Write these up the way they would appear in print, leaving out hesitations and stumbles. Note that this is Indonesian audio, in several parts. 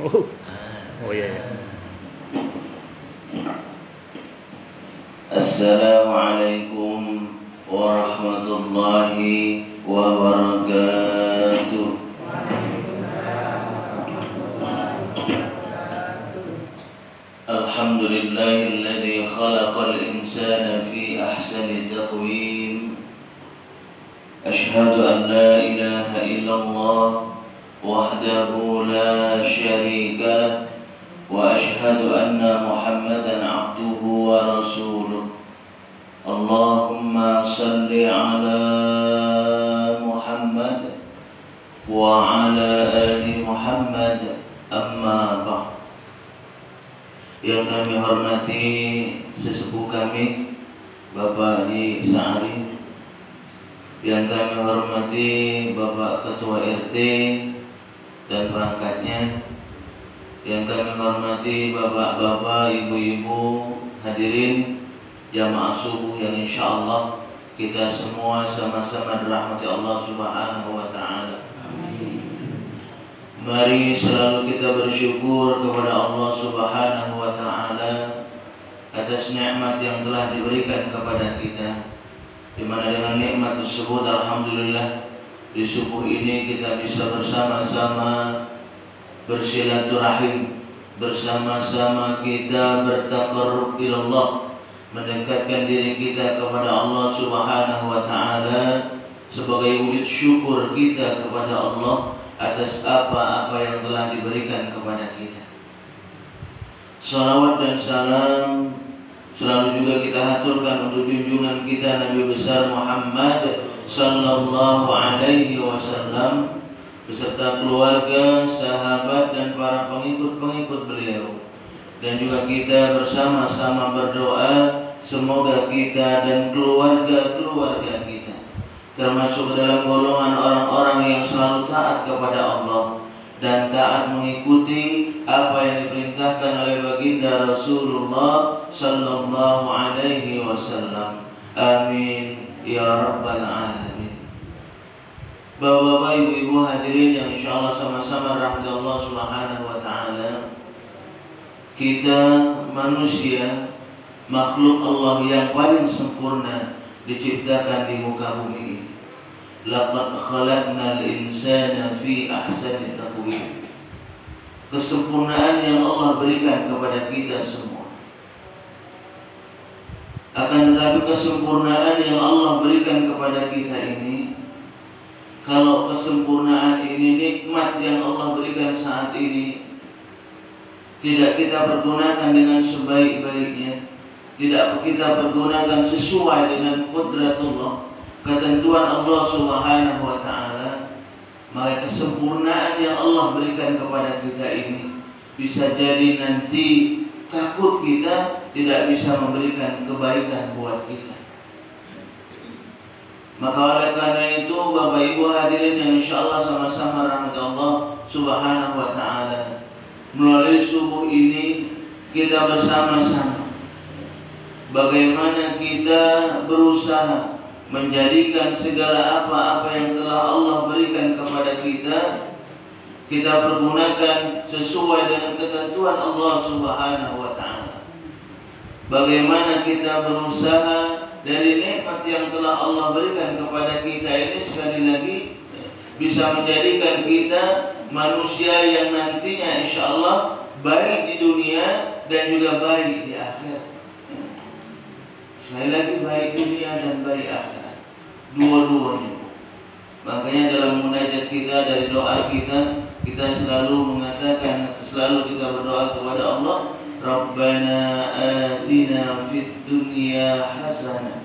Oh, oh iya ya. Assalamualaikum warahmatullahi wabarakatuh. Alhamdulillahilladzi khalaqal insana fi ahsani taqwim. Ashhadu an la ilaha illallah wahdahu la syarika lah. Wa ashhadu anna Muhammadan abduhu wa rasuluh. Allahumma salli ala Muhammad wa ala ali Muhammad, amma ba'd. Yang kami hormati sesepuh kami Bapak Haji Sa'ari, yang kami hormati Bapak Ketua RT dan perangkatnya, yang kami hormati bapak-bapak, ibu-ibu, hadirin jamaah subuh yang insyaallah kita semua sama-sama dirahmati Allah Subhanahu wa taala. Mari selalu kita bersyukur kepada Allah Subhanahu wa taala atas nikmat yang telah diberikan kepada kita, di mana dengan nikmat tersebut alhamdulillah di subuh ini kita bisa bersama-sama bersilaturahim, bersama-sama kita bertaqarrub ilallah, mendekatkan diri kita kepada Allah Subhanahu wa taala sebagai wujud syukur kita kepada Allah atas apa-apa yang telah diberikan kepada kita. Salawat dan salam selalu juga kita haturkan untuk junjungan kita Nabi besar Muhammad sallallahu alaihi wasallam beserta keluarga, sahabat dan para pengikut-pengikut beliau. Dan juga kita bersama-sama berdoa semoga kita dan keluarga-keluarga kita termasuk ke dalam golongan orang-orang yang selalu taat kepada Allah dan taat mengikuti apa yang diperintahkan oleh baginda Rasulullah sallallahu alaihi wasallam. Amin ya rabbal alamin. Bapak-bapak, ibu-ibu hadirin yang insyaallah sama-sama rahmat Allah Subhanahu wa taala. Kita manusia, makhluk Allah yang paling sempurna diciptakan di muka bumi ini. Laqad khalaqnal insana fi ahsani taqwim. Kesempurnaan yang Allah berikan kepada kita semua. Akan tetapi kesempurnaan yang Allah berikan kepada kita ini, kalau kesempurnaan ini, nikmat yang Allah berikan saat ini tidak kita pergunakan dengan sebaik-baiknya, tidak kita pergunakan sesuai dengan qudratullah, ketentuan Allah Subhanahu wa taala, maka kesempurnaan yang Allah berikan kepada kita ini bisa jadi nanti takut kita tidak bisa memberikan kebaikan buat kita. Maka oleh karena itu Bapak Ibu hadirin yang insyaallah sama-sama rahmat Allah Subhanahu wa taala, melalui subuh ini kita bersama-sama bagaimana kita berusaha menjadikan segala apa-apa yang telah Allah berikan kepada kita, kita pergunakan sesuai dengan ketentuan Allah Subhanahu wa taala. Bagaimana kita berusaha dari nikmat yang telah Allah berikan kepada kita ini sekali lagi bisa menjadikan kita manusia yang nantinya insyaallah baik di dunia dan juga baik di akhirat. Sekali lagi baik dunia dan baik akhirat, dua-duanya. Makanya dalam munajat kita, dari doa kita, kita selalu mengatakan, selalu kita berdoa kepada Allah, Rabbana atina fid dunya hasanah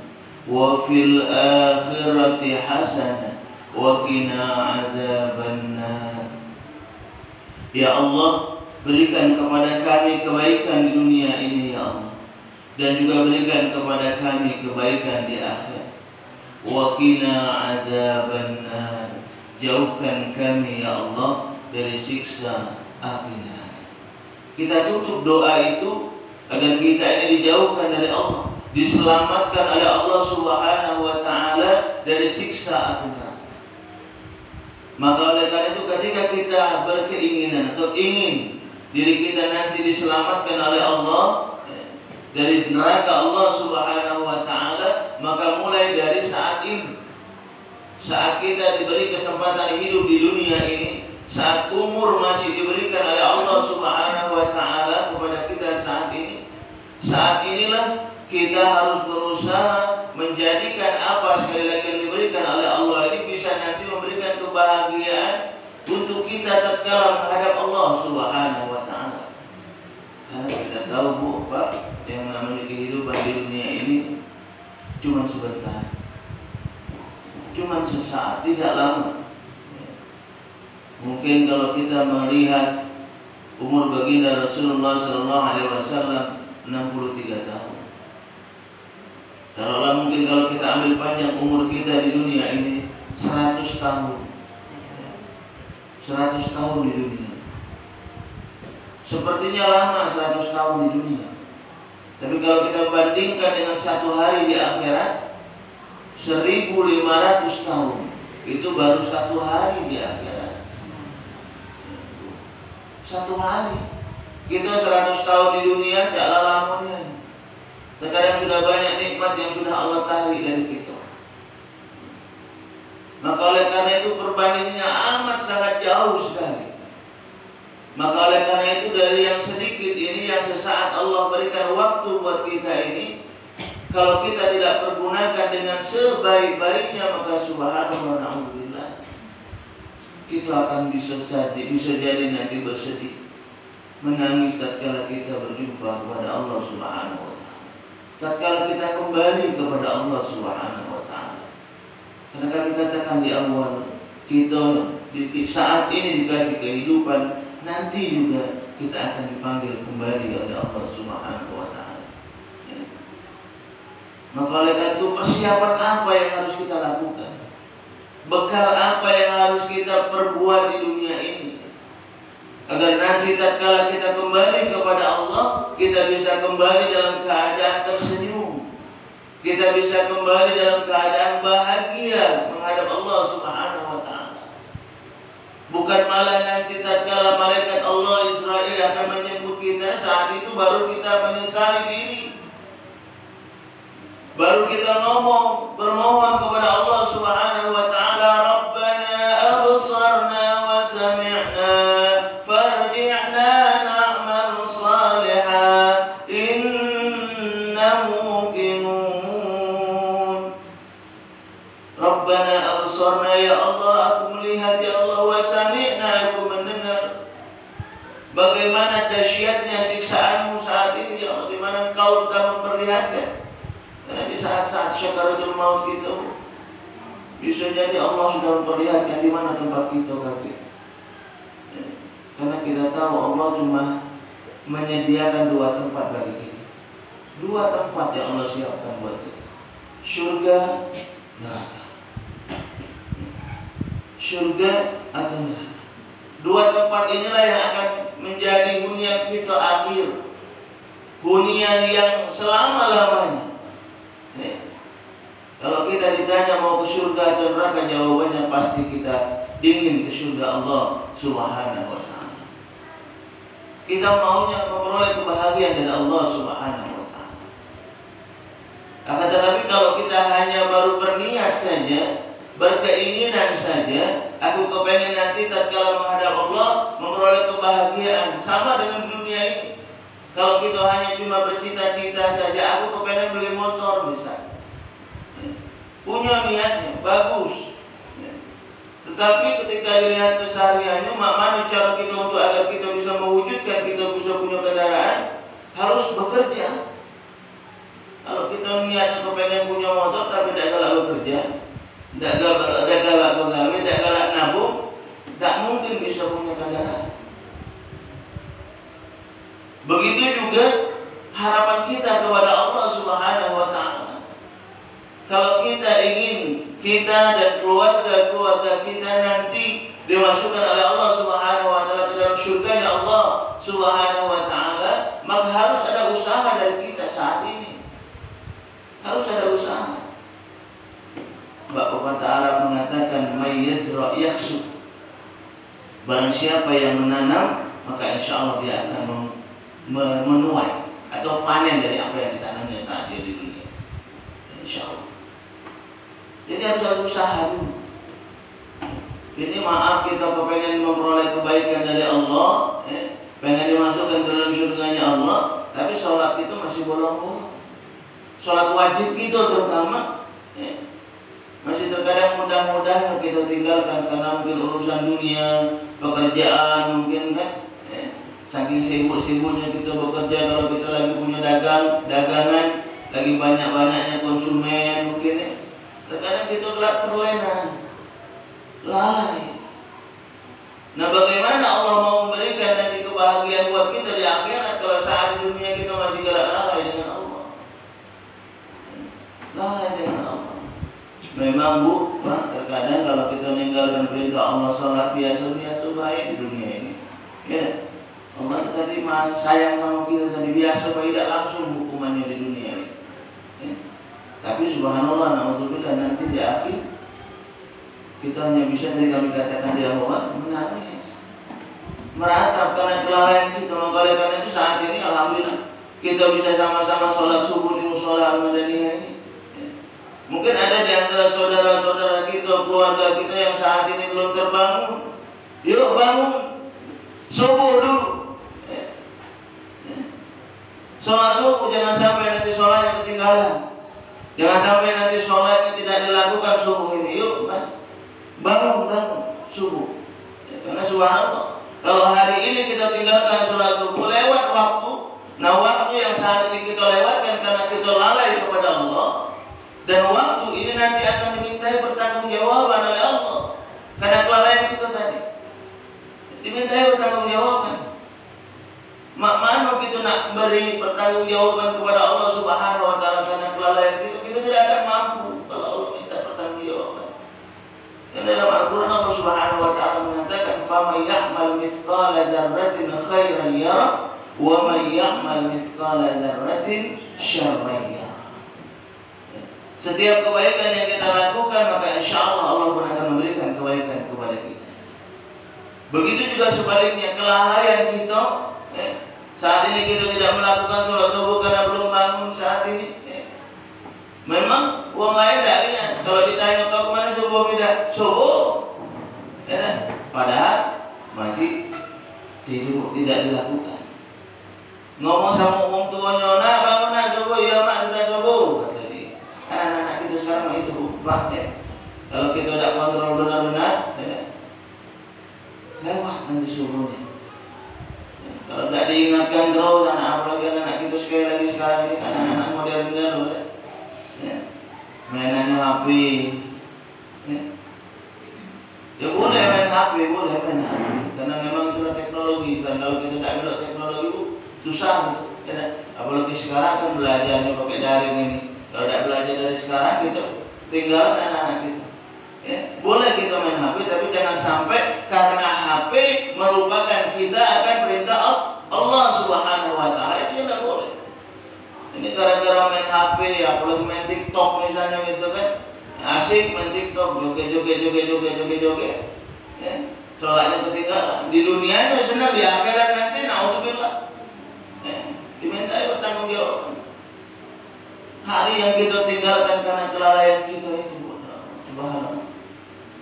wa fil akhirati hasanah wa qina adzabannar. Ya Allah, berikan kepada kami kebaikan di dunia ini ya Allah, dan juga berikan kepada kami kebaikan di akhirat. Wa qina adzabannar, jauhkan kami ya Allah dari siksa api neraka. Kita tutup doa itu agar kita ini dijauhkan dari Allah, diselamatkan oleh Allah Subhanahu wa taala dari siksa api neraka. Maka oleh karena itu ketika kita berkeinginan atau ingin diri kita nanti diselamatkan oleh Allah dari neraka Allah Subhanahu wa taala, maka mulai dari saat ini, saat kita diberi kesempatan hidup di dunia ini, saat umur masih diberikan oleh Allah Subhanahu wa taala kepada kita saat inilah kita harus berusaha menjadikan apa sekali lagi yang diberikan oleh Allah ini bisa nanti memberikan kebahagiaan untuk kita tatkala menghadap Allah Subhanahu wa taala. Karena kita tahu Bu, Pak, yang namanya kehidupan di dunia ini cuma sebentar, cuma sesaat, tidak lama. Mungkin kalau kita melihat umur baginda Rasulullah SAW 63 tahun. Taruhlah mungkin kalau kita ambil panjang umur kita di dunia ini 100 tahun. 100 tahun di dunia. Sepertinya lama 100 tahun di dunia. Tapi kalau kita bandingkan dengan satu hari di akhirat, 1500 tahun. Itu baru satu hari di akhirat. Satu hari. Kita 100 tahun di dunia tidaklah lamanya. Terkadang sudah banyak nikmat yang sudah Allah tarik dari kita. Maka oleh karena itu perbandingannya amat sangat jauh sekali. Maka oleh karena itu dari yang sedikit ini, yang sesaat Allah berikan waktu buat kita ini, kalau kita tidak pergunakan dengan sebaik-baiknya, maka subhanallah na'udzubillah, kita akan bisa jadi nanti bersedih, menangis tatkala kita berjumpa kepada Allah Subhanahu wa taala. Tatkala kita kembali kepada Allah Subhanahu wa taala. Karena kami katakan di awal, kita di saat ini dikasih kehidupan, nanti juga kita akan dipanggil kembali oleh Allah Subhanahu wa taala. Ya. Maka oleh karena itu persiapan apa yang harus kita lakukan? Bekal apa yang harus kita perbuat di dunia ini? Agar nanti tatkala kita kembali kepada Allah, kita bisa kembali dalam keadaan tersenyum. Kita bisa kembali dalam keadaan bahagia menghadap Allah Subhanahu wa taala. Bukan malah nanti tatkala malaikat Allah Israel akan menyebut kita, saat itu baru kita menyesali diri. Baru kita bermohon kepada Allah Subhanahu wa taala, Rabbana absarna wa sami'na farji'na na'mal salihan inna muqinun. Rabbana absarna, ya Allah, aku melihat, ya Allah, wa sami'na, aku mendengar. Bagaimana dahsyatnya siksaanmu saat ini, ya Allah, di mana Engkau sudah memperlihatkan. Karena di saat-saat syakaratul maut kita, bisa jadi Allah sudah memperlihatkan di mana tempat kita kaki. Ya. Karena kita tahu Allah cuma menyediakan dua tempat bagi kita. Dua tempat yang Allah siapkan buat kita. Surga, neraka. Surga atau neraka. Dua tempat inilah yang akan menjadi hunian kita akhir. Hunian yang selama-lamanya. Kalau kita ditanya mau ke surga atau neraka, jawabannya pasti kita ingin ke surga Allah Subhanahu wa taala. Kita maunya memperoleh kebahagiaan dari Allah Subhanahu wa taala. Akan tetapi kalau kita hanya baru berniat saja, berkeinginan saja, aku kepengen nanti tatkala menghadap Allah memperoleh kebahagiaan, sama dengan dunia ini. Kalau kita hanya cuma bercita-cita saja, aku kepengen beli motor misalnya. Punya niatnya, bagus. Tetapi ketika dilihat kesehariannya, mana cara kita untuk agar kita bisa mewujudkan, kita bisa punya kendaraan, harus bekerja. Kalau kita niatnya kepengen punya motor tapi tidak galak bekerja, tidak galak begawe, tidak galak nabung, tidak mungkin bisa punya kendaraan. Begitu juga harapan kita kepada Allah Subhanahu wa taala. Kalau kita ingin kita dan keluarga kita nanti dimasukkan oleh Allah Subhanahu wa taala ke dalam surganya Allah Subhanahu wa taala, maka harus ada usaha dari kita saat ini. Harus ada usaha. Pepatah Arab mengatakan may yazra yakhsud. Barang siapa yang menanam maka insya Allah dia akan menuai atau panen dari apa yang ditanamnya saat dia di dunia. Insya Allah. Jadi harus ada usaha dulu. Ini maaf kita pengen memperoleh kebaikan dari Allah, pengen dimasukkan ke dalam surganya Allah, tapi sholat itu masih bolong-bolong. Sholat wajib kita terutama masih terkadang mudah-mudahan kita tinggalkan karena mungkin urusan dunia, pekerjaan mungkin kan. Saking sibuk-sibuknya kita bekerja, kalau kita lagi punya dagangan, lagi banyak-banyaknya konsumen mungkin terkadang kita terlena, lalai. Nah, bagaimana Allah mau memberikan nanti kebahagiaan buat kita di akhirat kalau saat di dunia kita masih lalai dengan Allah? Lalai dengan Allah. Memang Bu, terkadang kalau kita meninggalkan perintah Allah sholat biasa-biasa baik di dunia ini. Ya, Allah tadi sayang sama kita, tadi biasa baik, tidak langsung hukumannya di dunia ini. Ya. Tapi subhanallah, na'udzubillah, nanti di akhir kita hanya bisa dari kami katakan di awal menangis, meratap karena kelalaian kita. Maka karena itu saat ini alhamdulillah kita bisa sama-sama sholat subuh di musola Al-Madaniyah ini. Mungkin ada di antara saudara-saudara kita, keluarga kita yang saat ini belum terbangun. Yuk bangun, subuh dulu. Sholat subuh, jangan sampai nanti sholatnya ketinggalan. Jangan sampai nanti sholatnya tidak dilakukan subuh ini. Yuk bangun subuh. Karena subhanallah, kalau hari ini kita tinggalkan sholat subuh, lewat waktu. Nah, waktu yang saat ini kita lewatkan karena kita lalai kepada Allah. Dan waktu ini nanti akan dimintai pertanggungjawaban oleh Allah karena kelalaian kita tadi. Dimintai pertanggungjawaban. Mana kita nak beri pertanggungjawaban kepada Allah Subhanahu wa taala karena kelalaian kita tidak akan mampu kalau Allah minta pertanggungjawaban. Dan dalam Al-Qur'an Allah Subhanahu wa taala mengatakan, "Faman ya'mal mithqala dzarratin khairan yarah wa man ya'mal mithqala dzarratin syarran yarah." Setiap kebaikan yang kita lakukan, maka insya Allah pun akan memberikan kebaikan kepada kita. Begitu juga sebaliknya, kelalaian kita, saat ini kita tidak melakukan sholat subuh karena belum bangun saat ini. Memang orang lain tidak lihat. Kalau ditanya kau kemana subuh tidak? Subuh. Padahal masih tidur, tidak dilakukan. Ngomong sama orang tuanya, "Nah, bangun nak subuh." "Ya mak, sudah subuh." Anak-anak kita sekarang itu lupa ya. Kalau kita tidak kontrol benar-benar, lewat nanti subuhnya. Kalau tidak diingatkan terus, apalagi anak kita sekali lagi sekarang ini anak-anak modern kan, mainannya HP. Ya boleh main HP, boleh main HP, karena memang itulah teknologi. Dan kalau kita tidak belok teknologi susah gitu. Apalagi sekarang kan belajarnya pakai daring ini. Kalau tidak belajar dari sekarang, kita tinggal anak-anak kita. Boleh kita main HP, tapi jangan sampai karena HP merupakan kita akan perintah Allah Subhanahu wa taala, itu tidak boleh. Ini gara-gara main HP, apalagi main TikTok misalnya gitu kan. Asik main TikTok, joget. Sholatnya ketinggalan. Di dunianya senang, di akhirat nanti naudzubillah. Dimintai pertanggungjawaban. Hari yang kita tinggalkan karena kelalaian kita itu, subhanallah.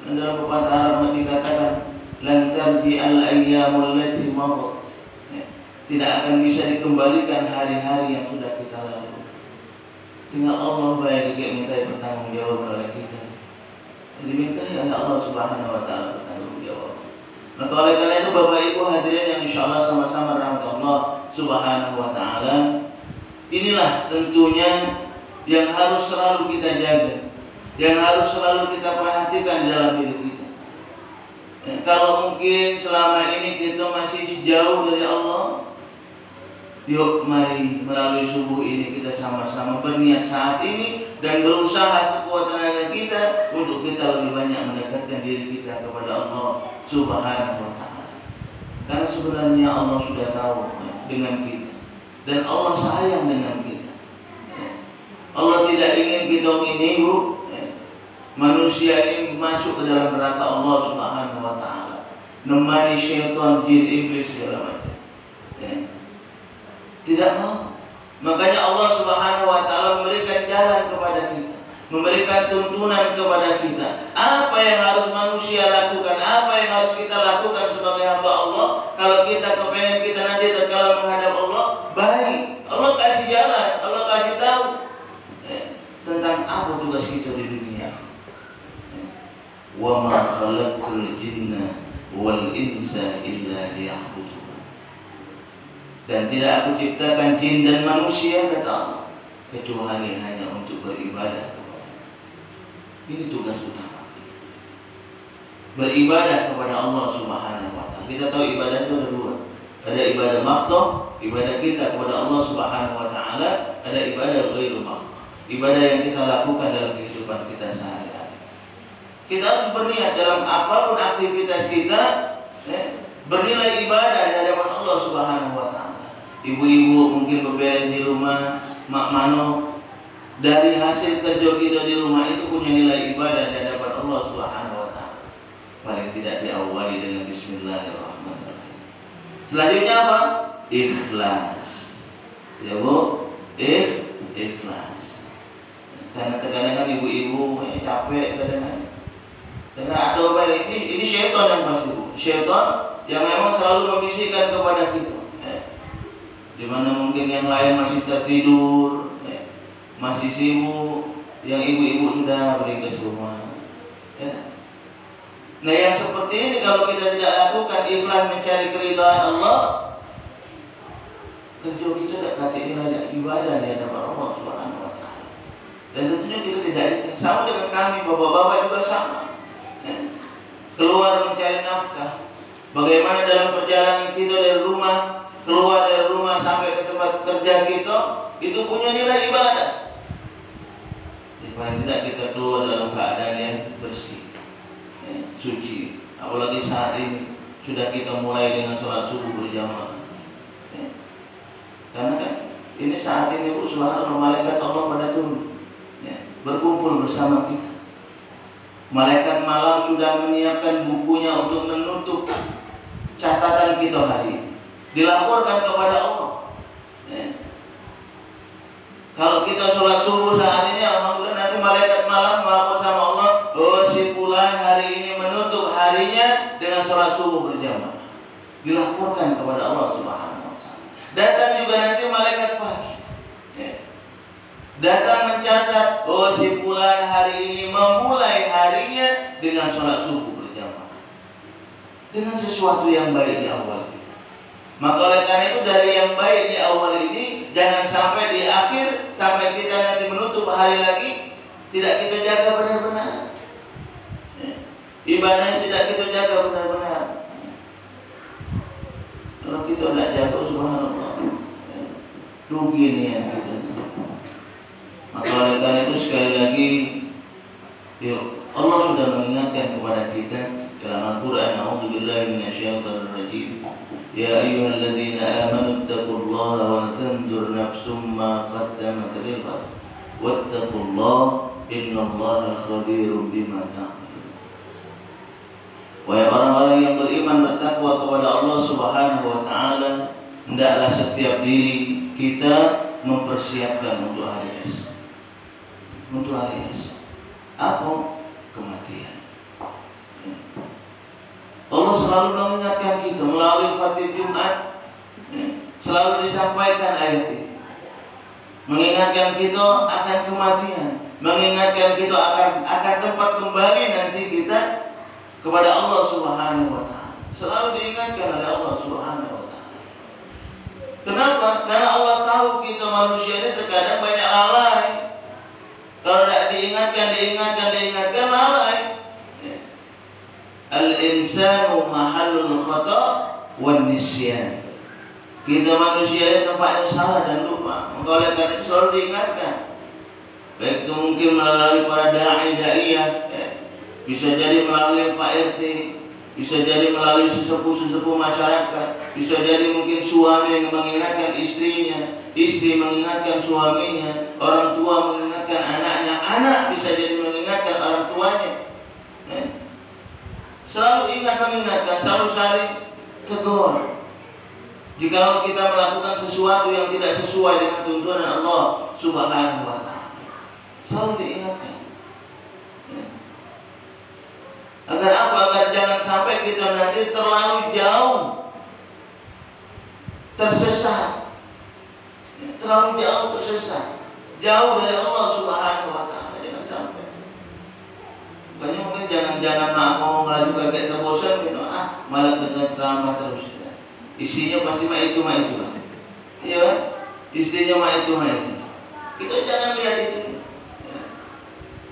Dan dalam pepatah Arab dikatakan, "Lan tarji al-ayyamul lati madat." Tidak akan bisa dikembalikan hari-hari yang sudah kita lalui. Tinggal Allah baik dimintai pertanggungjawaban oleh kita. Dimintai oleh Allah Subhanahu wa taala pertanggungjawaban. Maka oleh karena itu Bapak Ibu hadirin yang insyaallah sama-sama rahmat Allah Subhanahu wa taala, inilah tentunya yang harus selalu kita jaga, yang harus selalu kita perhatikan di dalam diri kita. Kalau mungkin selama ini kita masih jauh dari Allah, yuk mari melalui subuh ini kita sama-sama berniat saat ini dan berusaha sekuat tenaga kita untuk kita lebih banyak mendekatkan diri kita kepada Allah Subhanahu wa taala. Karena sebenarnya Allah sudah tahu dengan kita dan Allah sayang dengan kita. Allah tidak ingin kita ini, manusia ini masuk ke dalam neraka Allah Subhanahu wa taala. nemani syaitan, jin, iblis segala macam. Ya. Tidak mau. Makanya Allah Subhanahu wa taala memberikan jalan kepada kita, memberikan tuntunan kepada kita. Apa yang harus manusia lakukan, apa yang harus kita lakukan sebagai hamba Allah. Kalau kita kepengen kita nanti tatkala menghadap Allah, baik. Allah kasih jalan, Allah kasih tahu tentang apa tugas kita di dunia. Wa ma khalaqtul jinna wal insa illa liya'budun. Dan tidak aku ciptakan jin dan manusia, kata Allah, kecuali hanya untuk beribadah kepada. Ini tugas utama kita. Beribadah kepada Allah Subhanahu wa taala. Kita tahu ibadah itu ada dua. Ada ibadah maftuh, ibadah kita kepada Allah Subhanahu wa taala, ada ibadah ghairu maftuh. Ibadah yang kita lakukan dalam kehidupan kita sehari-hari. Kita harus berniat dalam apapun aktivitas kita, bernilai ibadah di hadapan Allah Subhanahu wa taala. Ibu-ibu mungkin beberes di rumah, mak mano, dari hasil kerja kita di rumah itu punya nilai ibadah di hadapan Allah Subhanahu wa taala. Paling tidak diawali dengan bismillahirrahmanirrahim. Selanjutnya apa? Ikhlas. Ya Bu, ikhlas. Karena kadang-kadang ibu-ibu capek kadang-kadang. Ada apa ini syaitan yang pasti, syaitan yang memang selalu membisikkan kepada kita. Di mana mungkin yang lain masih tertidur, masih sibuk, yang ibu-ibu sudah beringas rumah. Nah yang seperti ini kalau kita tidak lakukan ikhlas mencari keridhaan Allah, kerja kita tidak kata ibadah di hadapan Allah Subhanahu wa taala. Dan tentunya kita tidak sama dengan kami, bapak-bapak juga sama. Keluar mencari nafkah. Bagaimana dalam perjalanan kita dari rumah, keluar dari rumah sampai ke tempat kerja kita, itu punya nilai ibadah. Jadi paling tidak kita keluar dalam keadaan yang bersih, suci. Apalagi saat ini sudah kita mulai dengan sholat subuh berjamaah. Karena kan ini saat ini Bu, subhanallah, malaikat Allah pada turun, berkumpul bersama kita. Malaikat malam sudah menyiapkan bukunya untuk menutup catatan kita hari ini. Dilaporkan kepada Allah. Kalau kita sholat subuh saat ini, alhamdulillah, nanti malaikat malam melapor sama Allah, oh si fulan hari ini menutup harinya dengan sholat subuh berjamaah. Dilaporkan kepada Allah Subhanahu wa taala. Datang juga nanti malaikat pagi. Datang mencatat, oh si fulan hari ini memulai harinya dengan sholat subuh berjamaah. Dengan sesuatu yang baik di awal. Maka oleh karena itu dari yang baik di awal ini jangan sampai di akhir, sampai kita nanti menutup hari lagi tidak kita jaga benar-benar. Ibadahnya tidak kita jaga benar-benar. Kalau kita tidak jaga, subhanallah, rugi nih yang kita. Maka oleh karena itu sekali lagi, yuk, Allah sudah mengingatkan kepada kita dalam Al-Quran, a'udzubillahi minasyaitonir rajim. Ya ayyuhalladzina amanu taqullaha wa tanzur nafsum ma qaddamat lighad wattaqullaha innallaha khabirum bima ta'malun. Wahai orang-orang yang beriman, bertakwa kepada Allah Subhanahu wa taala, hendaklah setiap diri kita mempersiapkan untuk hari esok. Untuk hari esok apa? Kematian. Allah selalu mengingatkan kita melalui khatib Jumat, selalu disampaikan ayat ini, mengingatkan kita akan kematian, mengingatkan kita akan tempat kembali nanti kita kepada Allah Subhanahu wa taala. Selalu diingatkan oleh Allah Subhanahu wa taala. Kenapa? Karena Allah tahu kita manusia ini terkadang banyak lalai. Kalau tidak diingatkan lalai. Al-insanu mahallul khata' wan nisyan. Kita manusia ini tempatnya salah dan lupa. Maka oleh karena itu selalu diingatkan. Baik itu mungkin melalui para dai-daiyah, bisa jadi melalui Pak RT, bisa jadi melalui sesepuh-sesepuh masyarakat, bisa jadi mungkin suami yang mengingatkan istrinya, istri mengingatkan suaminya, orang tua mengingatkan anaknya, anak bisa jadi mengingatkan orang tuanya. Selalu ingat mengingatkan, selalu saling tegur. Jika kita melakukan sesuatu yang tidak sesuai dengan tuntunan Allah Subhanahu wa Ta'ala, selalu diingatkan. Agar apa? Agar jangan sampai kita nanti terlalu jauh tersesat, terlalu jauh tersesat, jauh dari Allah Subhanahu wa Ta'ala. Jangan sampai. Makanya mungkin jangan mau juga kayak terbosan gitu, malah dengan ceramah terus. Isinya pasti itu lah. Iya kan? Isinya itu. Kita jangan lihat itu. Ya.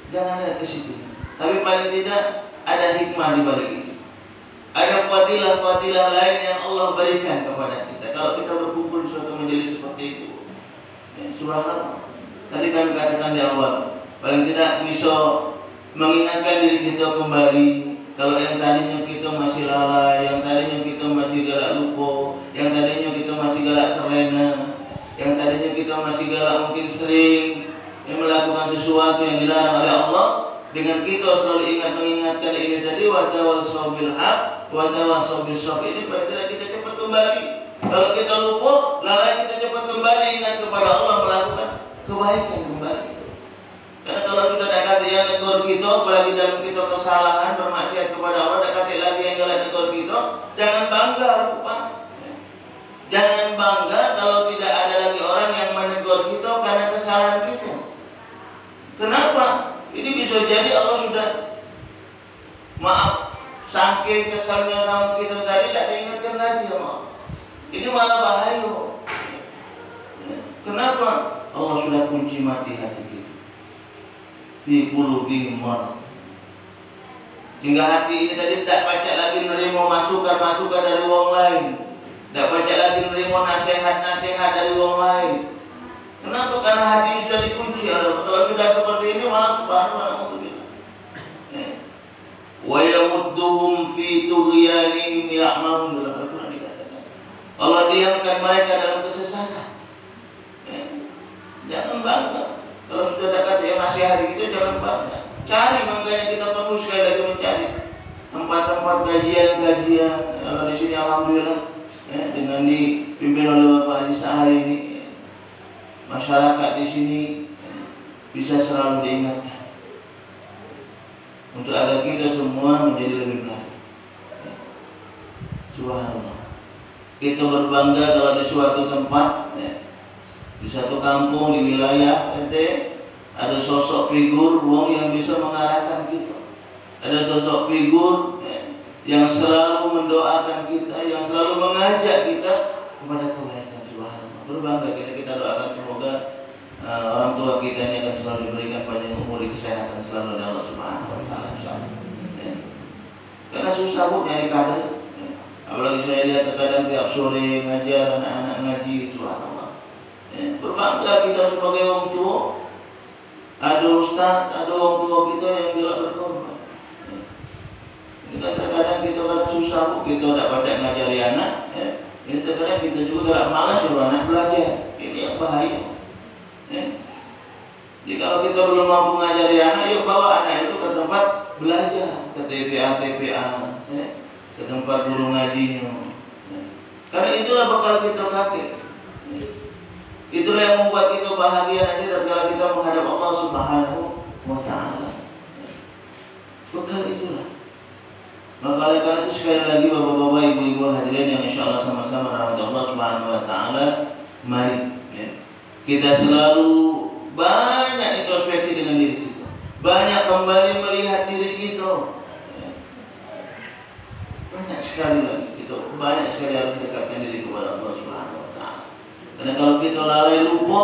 Jangan lihat ke situ. Tapi paling tidak ada hikmah di balik itu. Ada fadilah-fadilah lain yang Allah berikan kepada kita kalau kita berkumpul di suatu majelis seperti itu. Ya, subhanallah. Tadi kami katakan di awal, paling tidak bisa mengingatkan diri kita kembali. Kalau yang tadinya kita masih lalai, yang tadinya kita masih galak lupa, yang tadinya kita masih galak terlena, yang tadinya kita masih galak mungkin sering melakukan sesuatu yang dilarang oleh Allah, dengan kita selalu mengingatkan ini tadi, wa tawassaw bil haq wa tawassaw bis sabr, ini paling tidak kita cepat kembali. Kalau kita lupa, lalai, kita cepat kembali ingat kepada Allah, melakukan kebaikan kembali. Karena kalau sudah tak kata yang negur kita, apalagi dalam kita kesalahan bermaksiat kepada Allah, tak kata lagi yang galak negur kita, jangan bangga, Pak. Jangan bangga kalau tidak ada lagi orang yang menegur kita karena kesalahan kita. Kenapa? Ini bisa jadi Allah sudah maaf, saking kesalnya sama kita tadi, tak diingatkan lagi sama Allah. Ini malah bahaya. Kenapa? Allah sudah kunci mati hati kita. Di qulubihim marad. Sehingga hati ini tadi tidak baca lagi menerima masukan dari orang lain, tidak baca lagi menerima nasihat dari orang lain. Kenapa? Karena hati ini sudah dikunci. Kalau sudah seperti ini, malah subhanallah. Wa yamudduhum fi tughyanihim ya'mahun, dalam Al-Quran dikatakan Allah diamkan mereka dalam kesesatan. Jangan bangga. Kalau sudah dekat yang nasihati kita, jangan bangga. Cari, makanya kita perlu sekali lagi mencari tempat-tempat kajian. Kalau di sini alhamdulillah dengan dipimpin oleh Bapak Haji Sahari ini, masyarakat di sini bisa selalu diingatkan untuk agar kita semua menjadi lebih baik. Subhanallah. Kita berbangga kalau di suatu tempat, di satu kampung, di wilayah ada sosok figur yang bisa mengarahkan kita. Ada sosok figur yang selalu mendoakan kita, yang selalu mengajak kita kepada kebaikan. Subhanallah. Berbangga kita doakan semoga orang tua kita ini akan selalu diberikan panjang umur, kesehatan selalu oleh Allah Subhanahu wa Ta'ala, insyaallah. Karena susah Bu nyari kader. Apalagi saya lihat terkadang tiap sore ngajar anak-anak ngaji, subhanallah. Berbangga kita sebagai orang tua. Ada ustaz, ada orang tua kita yang gelak berkorban. Ini kan terkadang kita kan susah, kita tak baca ngajari anak. Ini terkadang kita juga gelak malas suruh anak belajar. Ini yang bahaya. Jadi kalau kita belum mampu ngajari anak, yuk bawa anak itu ke tempat belajar, ke TPA, ke tempat guru ngajinya. Karena itulah bakal kita kakek. Itulah yang membuat kita bahagia nanti tatkala kita menghadap Allah Subhanahu wa Ta'ala. Bekal itulah. Maka oleh karena itu sekali lagi bapak-bapak, ibu-ibu hadirin yang insyaallah sama-sama rahmat Allah Subhanahu wa Ta'ala, mari kita selalu banyak introspeksi dengan diri kita, banyak kembali melihat diri kita. Banyak sekali lagi kita, banyak sekali harus mendekatkan diri kepada Allah Subhanahu wa Ta'ala. Karena kalau kita lalai lupa,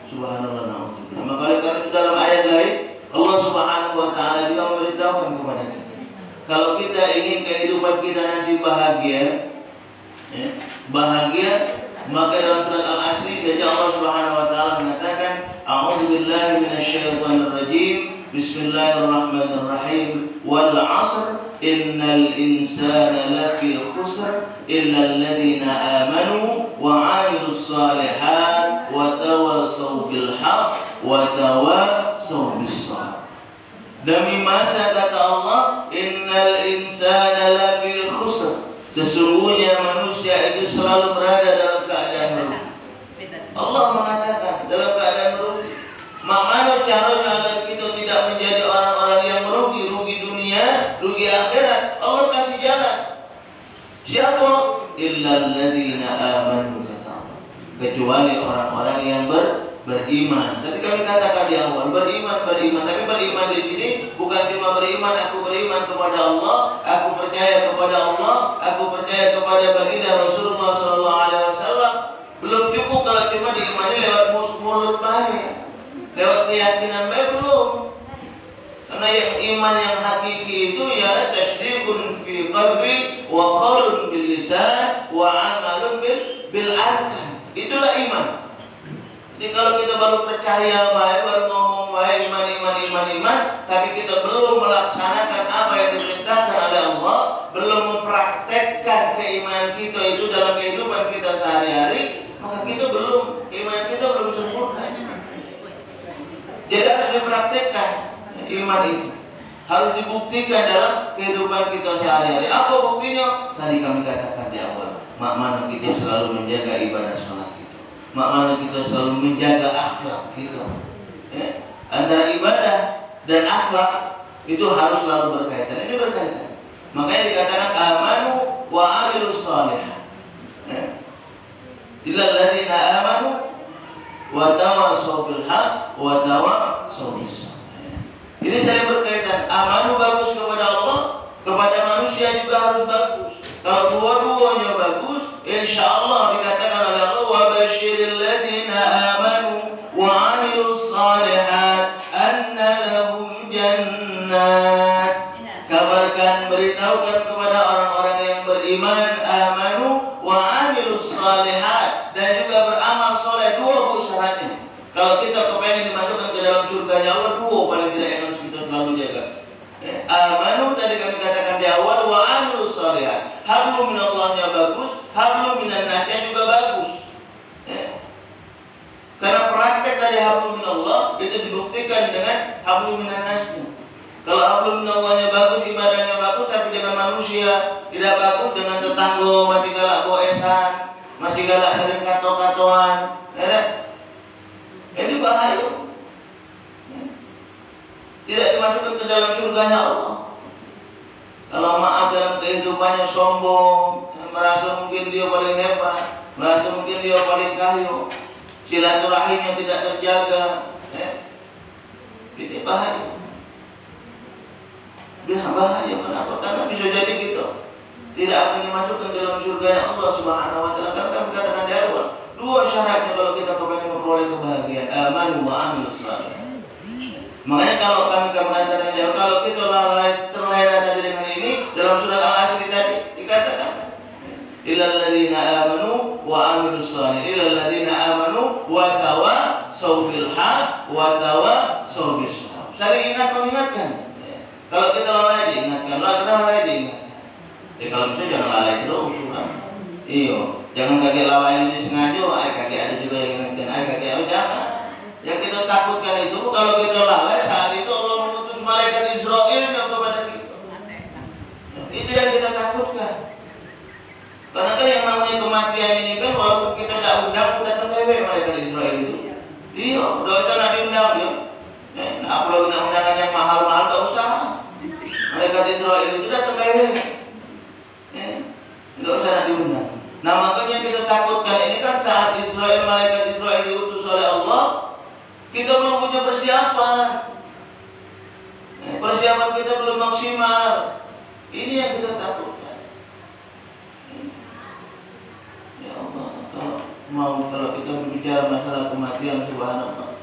subhanallah, na'udzubillah. Maka oleh karena itu dalam ayat lain Allah Subhanahu wa Ta'ala juga memberitahukan kepada kita, kalau kita ingin kehidupan kita nanti bahagia, maka dalam surat Al-Asri saja Allah Subhanahu wa Ta'ala mengatakan, a'udzubillahi minasyaitonir rajim, bismillahirrahmanirrahim, wal 'asr innal insana lafi khusr illa alladhina amanu wa 'amilus shalihat wa tawassaw bil haqq wa tawassaw bis sabr. Demi masa, kata Allah, innal insana selalu berada dalam keadaan merugi. Allah mengatakan dalam keadaan merugi. Mana caranya agar kita tidak menjadi orang-orang yang merugi, rugi dunia, rugi akhirat? Allah kasih jalan. Siapa? Illal ladzina amanu, kata Allah. Kecuali orang-orang yang beriman. Tadi kami katakan di awal, beriman. Tapi beriman di sini bukan cuma beriman, aku beriman kepada Allah, aku percaya kepada Allah, aku percaya kepada baginda Rasulullah SAW. Belum cukup kalau cuma diimani lewat mulut baik, lewat keyakinan baik, belum. Karena yang iman yang hakiki itu ya tasdiqun fi qalbi wa qaulun bil lisan wa amalun bil arkan. Itulah iman. Jadi kalau kita baru percaya baik, baru ngomong baik, iman, tapi kita belum melaksanakan apa yang diperintahkan oleh Allah, belum mempraktekkan keimanan kita itu dalam kehidupan kita sehari-hari, maka iman kita belum sempurna. Jadi harus dipraktekkan iman itu, harus dibuktikan dalam kehidupan kita sehari-hari. Apa buktinya? Tadi kami katakan di awal, mana kita selalu menjaga ibadah sholat kita, mana kita selalu menjaga akhlak kita. Antara ibadah dan akhlak itu harus selalu berkaitan. Ini berkaitan. Makanya dikatakan amanu wa amilus shalihat. Illal ladzina amanu wa tawassaw bil haqq wa tawassaw bis sabr. Ini saling berkaitan. Amanu bagus kepada Allah, kepada manusia juga harus bagus. Kalau dua-duanya bagus, insyaallah dikatakan oleh Allah wa basyiril ladzina amanu wa amilus shalihat anna lahum jannat. Kabarkan, beritahukan kepada orang-orang yang beriman, amanu wa amilus shalihat, dan juga beramal soleh. Dua syaratnya. Kalau kita kepengen dimasukkan ke dalam surganya Allah, dua paling tidak yang harus kita selalu jaga. Amanu tadi kami katakan di awal, wa amilus shalihat. Hablum minallahnya bagus, hablum minannasnya juga bagus. Karena praktek dari hablum minallah itu dibuktikan dengan hablum minannasnya. Kalau hablum minallahnya bagus, ibadahnya bagus, tapi dengan manusia tidak bagus, dengan tetangga masih galak boesan, masih galak sering kato-katoan, ini bahaya. Tidak dimasukkan ke dalam surganya Allah. Kalau maaf dalam kehidupannya sombong, merasa mungkin dia paling hebat, merasa mungkin dia paling kaya, silaturahimnya tidak terjaga, ini bahaya. Bahaya. Kenapa? Karena bisa jadi kita tidak akan dimasukkan dalam surganya Allah Subhanahu wa taala. Karena kami katakan di awal, dua syaratnya kalau kita ingin memperoleh kebahagiaan, amanu wa amilus shalihat. Makanya kalau kami katakan di awal, kalau kita terlena tadi dengan ini, dalam surat Al-Asr tadi dikatakan illal ladzina amanu wa amilus shalihat, illal ladzina amanu wa tawassaw bil haqq wa tawassaw bis sabr. Saling mengingatkan. Kalau kita lalai diingatkan, lalai diingatkan. Kalau bisa jangan lalai terus, Iya, jangan kakek lalai ini sengaja. Kakek ada juga yang ingatkan, kakek jangan. Yang kita takutkan itu kalau kita lalai, saat itu Allah mengutus malaikat Israel kepada kita. Itu yang kita takutkan. Karena kan yang namanya kematian ini kan walaupun kita tidak undang, datang lewe malaikat Israel itu. Iya, udah usah nak diundang dia. Nah, apalagi nak undangan yang mahal-mahal tak usah. Malaikat Israel itu datang lewe. Tidak usah nak diundang. Nah makanya kita takutkan ini kan saat malaikat Israel diutus oleh Allah, kita belum punya persiapan. Persiapan kita belum maksimal. Ini yang kita takutkan. Ya Allah, kalau kita berbicara masalah kematian, subhanallah,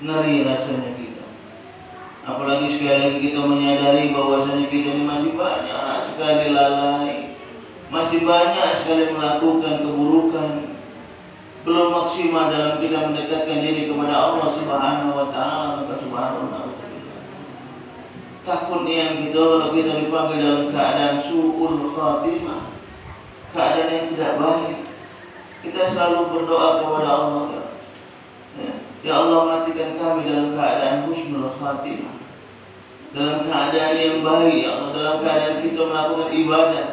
ngeri rasanya kita. Apalagi sekali lagi kita menyadari bahwasanya kita ini masih banyak sekali lalai, masih banyak sekali melakukan keburukan, belum maksimal dalam kita mendekatkan diri kepada Allah Subhanahu wa taala. Maka subhanallah, takut yang kita kalau kita dipanggil dalam keadaan su'ul khatimah, keadaan yang tidak baik, kita selalu berdoa kepada Allah, ya Allah matikan kami dalam keadaan husnul khatimah, dalam keadaan yang baik, ya Allah, dalam keadaan kita melakukan ibadah,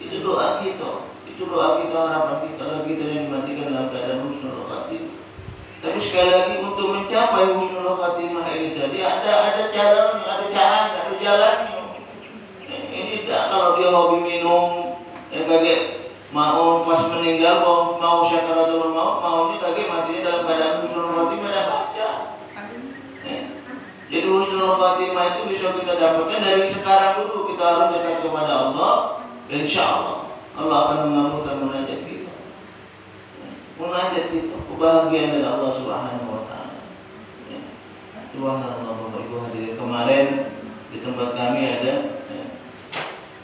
Itu doa kita, harapan kita agar kita yang dimatikan dalam keadaan husnul khatimah. Tapi sekali lagi untuk mencapai husnul khatimah ini tadi ada caranya, ada jalannya. Ini tidak kalau dia hobi minum, kaget mau pas meninggal mau syakaratul maut, maunya kaget matinya dalam keadaan husnul khatimah, dah baca. Jadi husnul khatimah itu bisa kita dapatkan dari sekarang dulu. Kita harus dekat kepada Allah. Insya Allah akan mengabulkan munajat kita. Munajat kita, kebahagiaan dari Allah Subhanahu wa Ta'ala. Subhanallah, Bapak Ibu hadirin, kemarin di tempat kami ada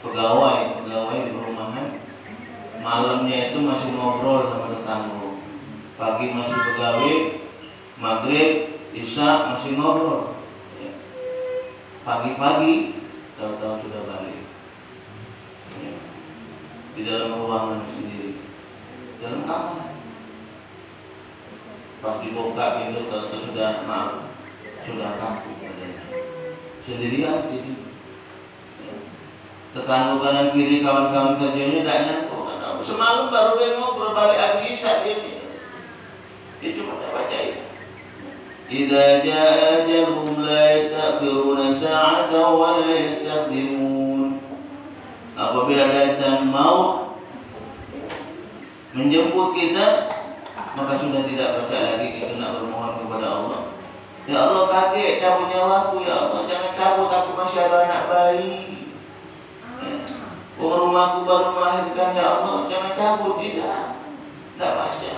pegawai di perumahan. Malamnya itu masih ngobrol sama tetangga. Pagi masih pegawai, maghrib, isya masih ngobrol. Pagi-pagi tahu-tahu sudah balik. Di dalam ruangan sendiri, dalam kamar. Pas dibuka pintu tahu-tahu sudah kaku badannya. Sendirian jadi. Tetangga kanan kiri kawan-kawan kerjanya tidak nyangkut. Semalam baru dia ngobrol balik habis isya dia. Dia cuma baca itu. Idza jaa ajaluhum la yastakhiruna sa'atan wa la yastaqdimun. Apabila datang maut menjemput kita, maka sudah tidak baca lagi kita nak bermohon kepada Allah. Ya Allah, kakek cabut nyawaku, ya Allah jangan cabut, aku masih ada anak bayi. Rumahku baru melahirkan, ya Allah jangan cabut, tidak baca.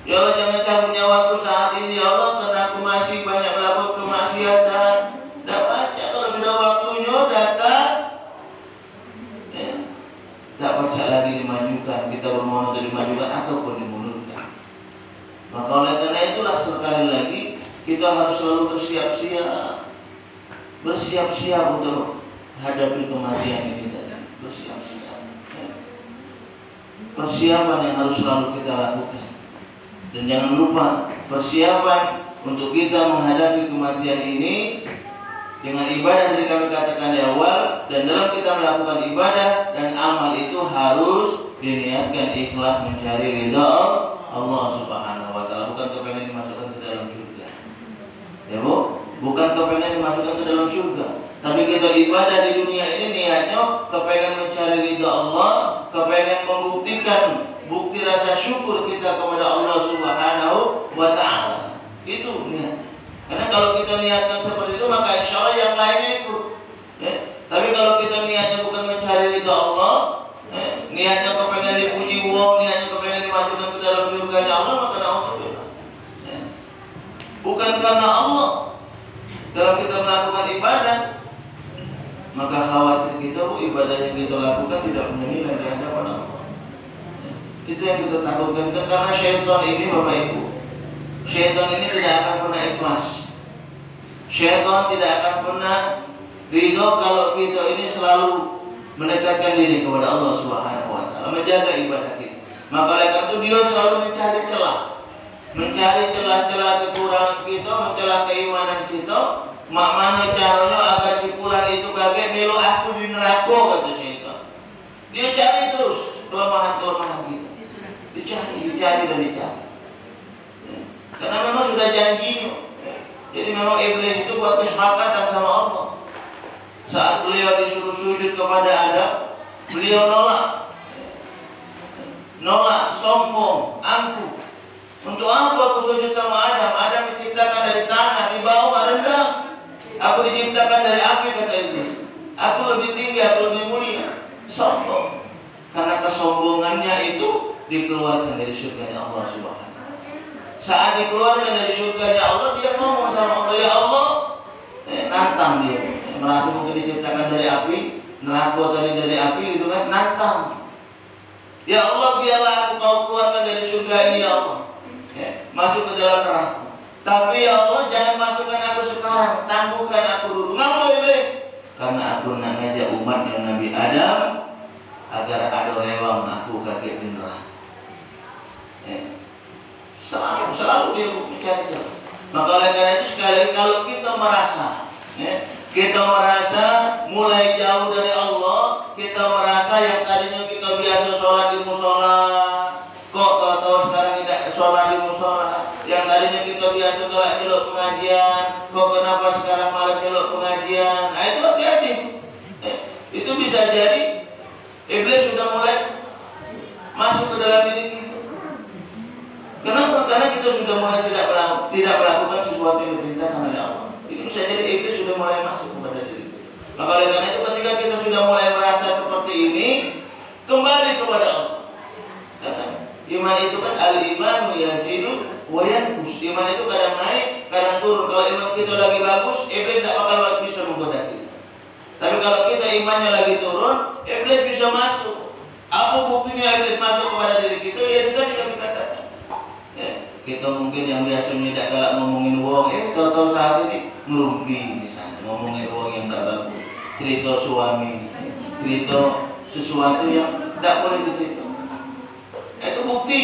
Ya Allah jangan cabut nyawaku saat ini, ya Allah, karena aku masih banyak melakukan kemaksiatan. Tidak baca. Kalau sudah waktunya datang, tidak baca lagi dimajukan. Kita bermohon untuk dimajukan ataupun dimundurkan. Maka oleh karena itulah sekali lagi kita harus selalu bersiap-siap untuk hadapi kematian ini tadi. Bersiap-siap. Persiapan yang harus selalu kita lakukan. Dan jangan lupa persiapan untuk kita menghadapi kematian ini dengan ibadah yang kami katakan di awal, dan dalam kita melakukan ibadah dan amal itu harus diniatkan ikhlas mencari ridha Allah Subhanahu wa Ta'ala, bukan kepengen dimasukkan ke dalam surga. Ya Bu, bukan kepengen dimasukkan ke dalam surga, tapi kita ibadah di dunia ini niatnya kepengen mencari ridha Allah, kepengen membuktikan bukti rasa syukur kita kepada Allah Subhanahu wa Ta'ala. Itu niat. Karena kalau kita niatkan seperti itu, maka insya Allah yang lainnya ikut. Tapi kalau kita niatnya bukan mencari ridha Allah, niatnya kepengen dipuji wong, niatnya kepengen dimasukkan ke dalam surganya Allah, maka na'udzubillah. Bukan karena Allah dalam kita melakukan ibadah, maka khawatir kita ibadah yang kita lakukan tidak punya nilai di hadapan Allah. Itu yang kita takutkan, karena syaitan ini Bapak Ibu, syaitan ini tidak akan pernah ikhlas. Syaitan tidak akan pernah ridho kalau kita ini selalu mendekatkan diri kepada Allah Subhanahu wa Ta'ala, menjaga ibadah kita. Maka oleh karena itu dia selalu mencari celah kekurangan kita, mencela keimanan kita. Mana caranya agar si fulan itu kaget melu aku di neraka, kata syaitan. Dia cari terus kelemahan-kelemahan kita. Dicari. Karena memang sudah janjinya. Jadi memang iblis itu buat kesepakatan sama Allah. Saat beliau disuruh sujud kepada Adam, beliau nolak, sombong, angkuh. Untuk apa aku sujud sama Adam? Adam diciptakan dari tanah, di bawah rendah. Aku diciptakan dari api, kata iblis. Aku lebih tinggi, aku lebih mulia. Sombong. Karena kesombongannya itu dikeluarkan dari surganya Allah Subhanahu wa Ta'ala. Saat dikeluarkan dari surganya Allah, dia ngomong sama Allah, ya Allah, nantang dia. Merasa mungkin diciptakan dari api, neraka tadi dari api, gitu kan, nantang. Ya Allah, biarlah aku kau keluarkan dari surga ini, ya Allah, masuk ke dalam neraka. Tapi ya Allah, jangan masukkan aku sekarang, tangguhkan aku dulu. Ngapa boleh? Karena aku nak ngajak umat yang Nabi Adam agar ada lewang aku kaget di neraka. Selalu dia mencari jalan. Maka oleh karena itu sekali lagi kalau kita merasa Kita merasa mulai jauh dari Allah. Kita merasa yang tadinya kita biasa sholat di musola, kok tahu-tahu sekarang tidak sholat di musola. Yang tadinya kita biasa galak nyeluk pengajian, kok kenapa sekarang malas nyeluk pengajian. Nah itu hati-hati. Itu bisa jadi iblis sudah mulai masuk ke dalam diri kita. Kenapa? Karena kita sudah mulai tidak melakukan sesuatu yang diperintahkan oleh Allah. Ini bisa jadi iblis sudah mulai masuk kepada diri kita. Maka oleh karena itu ketika kita sudah mulai merasa seperti ini, kembali kepada Allah. Iman itu kan al-imanu yazidu wa yanqus. Iman itu kadang naik, kadang turun. Kalau iman kita lagi bagus, iblis tidak bakal bisa menggoda kita. Tapi kalau kita imannya lagi turun, iblis bisa masuk. Apa buktinya iblis masuk kepada diri kita? Ya itu tadi kami katakan. Kita mungkin yang biasanya tidak galak ngomongin uang, tahu-tahu saat ini ngerumpi misalnya, ngomongin uang yang tidak bagus, cerita suami, cerita sesuatu yang tidak boleh dicerita. Itu bukti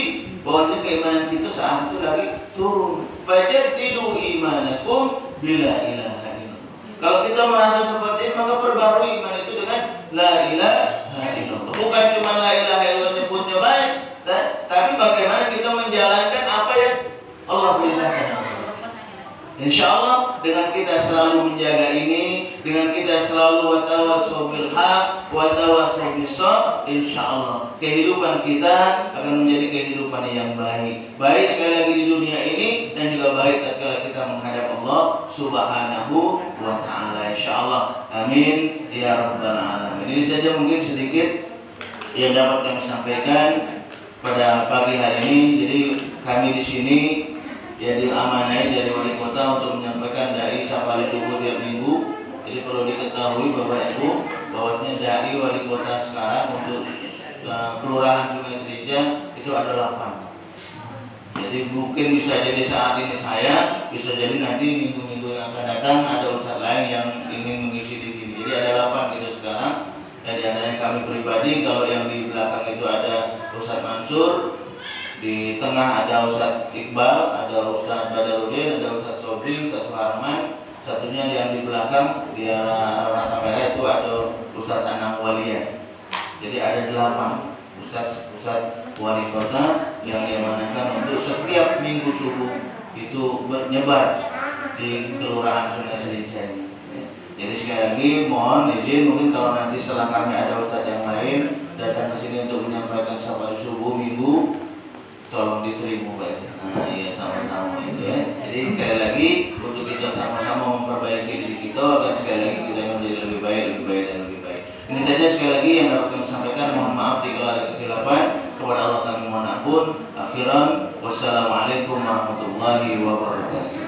bahwa keimanan kita saat itu lagi turun. Fajaddidu imanakum bila ilaha illallah. Kalau kita merasa seperti ini, maka perbarui iman itu dengan la ilaha illallah. Bukan cuma la ilaha illallah nyebutnya baik, tapi bagaimana kita menjalankan apa yang Allah perintahkan. Insya Allah dengan kita selalu menjaga ini, dengan kita selalu watawasau bil haq, watawasau bis sabr, insya Allah kehidupan kita akan menjadi kehidupan yang baik. Baik sekali lagi di dunia ini dan juga baik tatkala kita menghadap Allah Subhanahu wa taala. Insya Allah. Amin ya rabbal alamin. Ini saja mungkin sedikit yang dapat kami sampaikan pada pagi hari ini. Jadi kami di sini ya diamanai dari wali kota untuk menyampaikan dai safari subuh tiap minggu. Jadi perlu diketahui Bapak Ibu bahwasanya dai wali kota sekarang untuk kelurahan Sungai Cilincang itu ada 8. Jadi mungkin bisa jadi saat ini saya, bisa jadi nanti minggu-minggu yang akan datang ada ustadz lain yang ingin mengisi di sini. Jadi ada 8 kita sekarang. Jadi adanya kami pribadi, kalau yang di belakang itu ada Ustadz Mansur, di tengah ada Ustadz Iqbal, ada Ustadz Badarudin, ada Ustadz Sobri, Ustadz Harman. Satunya yang di belakang di arah rata merah itu ada Ustadz Anang Walia. Jadi ada 8 Ustadz wali kota yang diamanahkan untuk setiap minggu subuh itu menyebar di kelurahan Sungai Cilincang. Jadi sekali lagi mohon izin, mungkin kalau nanti setelah kami ada ustadz yang lain datang ke sini untuk menyampaikan safari subuh minggu, tolong diterima baik. Nah, iya sama-sama itu ya. Jadi sekali lagi untuk kita sama-sama memperbaiki diri kita agar sekali lagi kita menjadi lebih baik dan lebih baik. Ini saja sekali lagi yang dapat kami sampaikan. Mohon maaf jika ada kesilapan. Kepada Allah kami mohon ampun. Akhiran, wassalamualaikum warahmatullahi wabarakatuh.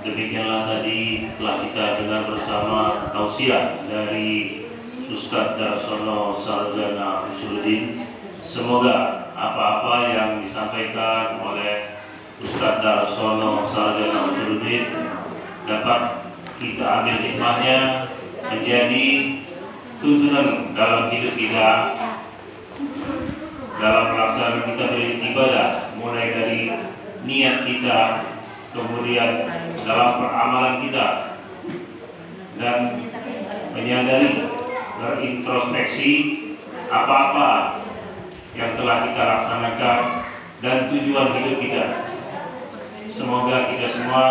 Demikianlah tadi telah kita dengar bersama tausiah dari Ustadz Darsono Sarjana Usuluddin. Semoga apa-apa yang disampaikan oleh Ustadz Darsono Sarjana Usuluddin dapat kita ambil hikmahnya menjadi tuntunan dalam hidup kita, dalam pelaksanaan kita beribadah, mulai dari niat kita, kemudian dalam peramalan kita, dan menyadari, berintrospeksi apa-apa yang telah kita laksanakan dan tujuan hidup kita. Semoga kita semua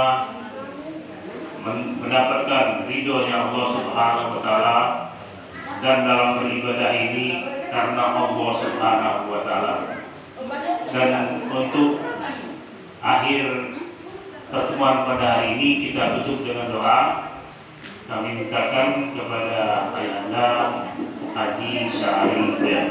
mendapatkan ridhonya Allah Subhanahu wa taala dan dalam beribadah ini karena Allah Subhanahu wa taala. Dan untuk akhir pertemuan pada hari ini kita tutup dengan doa. Kami mintakan kepada Ayahanda Haji Syahri Hidayat.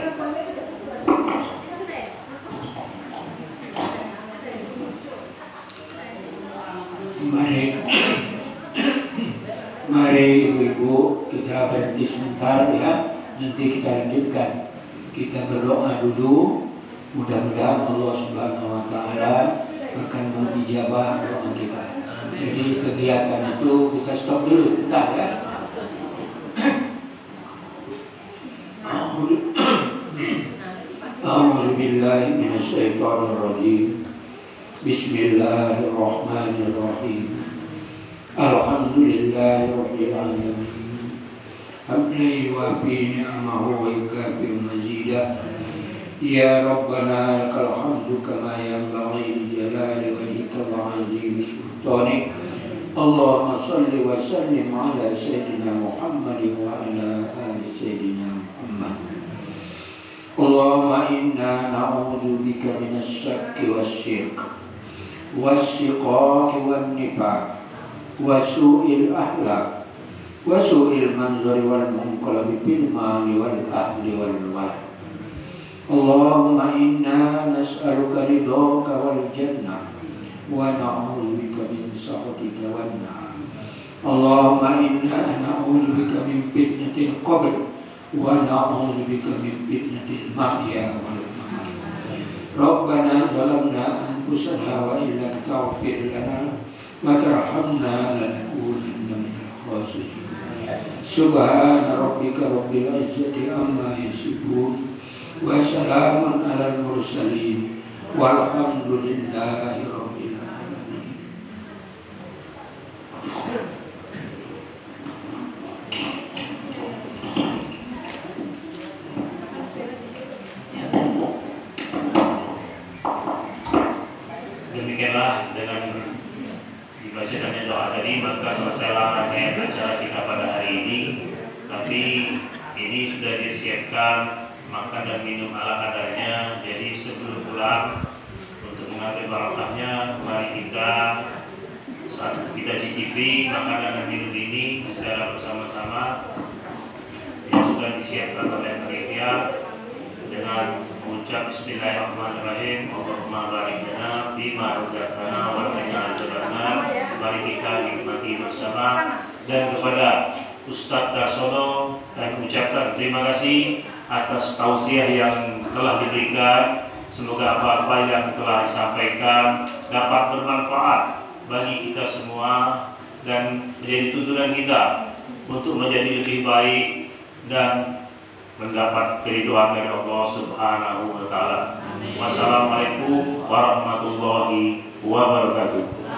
Mari ibu-ibu kita berhenti sebentar ya, nanti kita lanjutkan. Kita berdoa dulu, mudah-mudahan Allah Subhanahu wa taala akan mengijabah doa kita. Jadi kegiatan itu kita stop dulu, bentar ya. A'udzu billahi minasyaitonir rajim. Bismillahirrahmanirrahim. Alhamdulillahirabbil alamin. Hamdan yuwafi ni'amahu wa yukafi mazidah. Ya Rabbana lakal hamdu kama yanbaghi li jalali wajhika wa 'azimi sultanik. Allahumma shalli wa sallim ala sayyidina Muhammad wa ala ali sayyidina Muhammad. Allahumma inna na'udzu bika minas syakki wasyirk wasyqiqi wan nifaq wa su'il akhlaq wa su'il manzari wal munqalabi bil mali wal ahli wal walad. Allahumma inna nas'aluka ridhaka wal jannah wa na'udzu bika min sakhatika wan nar. Allahumma inna na'udzu bika min fitnatil qabr wa na'udzu bika min fitnatil mahya wal mamat. Rabbana zalamna anfusana wa illam taghfir lana wa tarhamna lanakunanna minal khasirin. Subhana rabbika rabbil izzati amma yasifun wa salamun alal mursalin walhamdulillahi rabbil alamin. Demikianlah dengan dibacakannya doa tadi, maka selesailah rangkaian acara kita pada hari ini. Tapi ini sudah disiapkan makan dan minum ala kadarnya. Jadi sebelum pulang untuk mengambil barakahnya, mari kita saat kita cicipi makanan dan minum ini secara bersama-sama yang sudah disiapkan oleh panitia dengan mengucap Bismillahirrahmanirrahim. Allahumma barik lana fima razaqtana wa qina azabannar. Mari kita nikmati bersama. Dan kepada Ustadz Darsono kami ucapkan terima kasih atas tausiah yang telah diberikan. Semoga apa-apa yang telah disampaikan dapat bermanfaat bagi kita semua dan menjadi tuntunan kita untuk menjadi lebih baik dan mendapat keridhaan dari Allah Subhanahu wa taala. Wassalamualaikum warahmatullahi wabarakatuh.